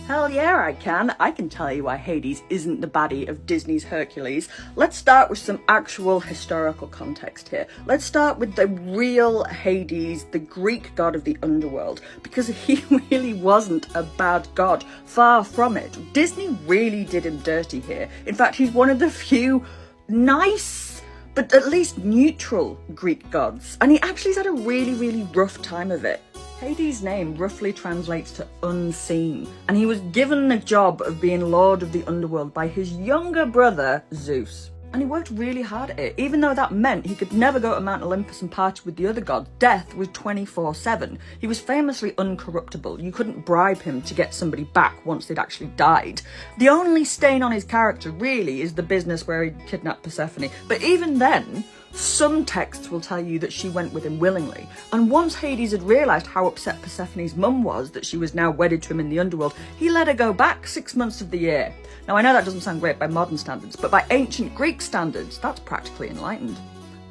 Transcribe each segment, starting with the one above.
Hell yeah, I can. I can tell you why Hades isn't the baddie of Disney's Hercules. Let's start with some actual historical context here. Let's start with the real Hades, the Greek god of the underworld, because he really wasn't a bad god. Far from it. Disney really did him dirty here. In fact, he's one of the few nice, but at least neutral Greek gods. And he actually's had a really rough time of it. Hades' name roughly translates to unseen, and he was given the job of being Lord of the Underworld by his younger brother, Zeus. And he worked really hard at it, even though that meant he could never go to Mount Olympus and party with the other gods. Death was 24/7. He was famously uncorruptible. You couldn't bribe him to get somebody back once they'd actually died. The only stain on his character, really, is the business where he kidnapped Persephone. But even then, some texts will tell you that she went with him willingly. And once Hades had realised how upset Persephone's mum was that she was now wedded to him in the underworld, he let her go back 6 months of the year. Now, I know that doesn't sound great by modern standards, but by ancient Greek standards, that's practically enlightened.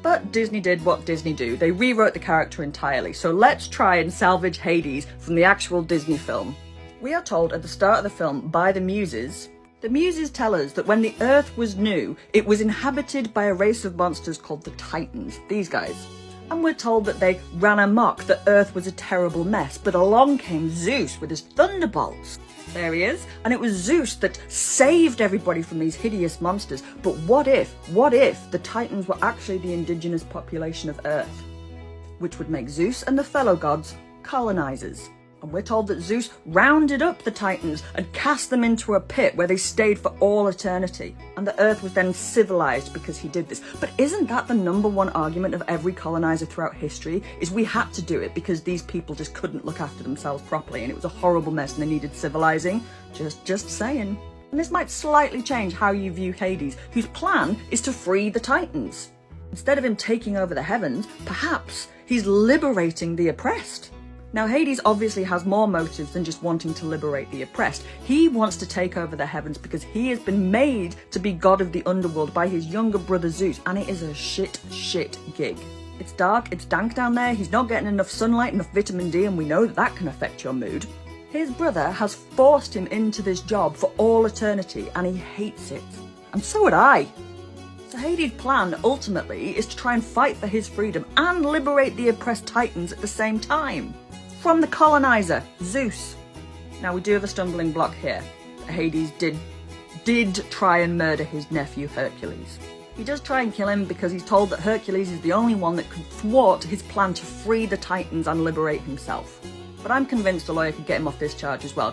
But Disney did what Disney do. They rewrote the character entirely. So let's try and salvage Hades from the actual Disney film. We are told at the start of the film by the Muses. The Muses tell us that when the Earth was new, it was inhabited by a race of monsters called the Titans, these guys. And we're told that they ran amok, that Earth was a terrible mess, but along came Zeus with his thunderbolts. There he is, and it was Zeus that saved everybody from these hideous monsters. But what if the Titans were actually the indigenous population of Earth? Which would make Zeus and the fellow gods colonizers. And we're told that Zeus rounded up the Titans and cast them into a pit where they stayed for all eternity. And the Earth was then civilized because he did this. But isn't that the #1 argument of every colonizer throughout history? Is we had to do it because these people just couldn't look after themselves properly and it was a horrible mess and they needed civilizing? Just saying. And this might slightly change how you view Hades, whose plan is to free the Titans. Instead of him taking over the heavens, perhaps he's liberating the oppressed. Now, Hades obviously has more motives than just wanting to liberate the oppressed. He wants to take over the heavens because he has been made to be god of the underworld by his younger brother Zeus, and it is a shit gig. It's dark, it's dank down there, he's not getting enough sunlight, enough vitamin D, and we know that can affect your mood. His brother has forced him into this job for all eternity, and he hates it. And so would I. So Hades' plan, ultimately, is to try and fight for his freedom and liberate the oppressed Titans at the same time. From the colonizer, Zeus. Now, we do have a stumbling block here. Hades did try and murder his nephew Hercules. He does try and kill him because he's told that Hercules is the only one that could thwart his plan to free the Titans and liberate himself. But I'm convinced a lawyer could get him off this charge as well.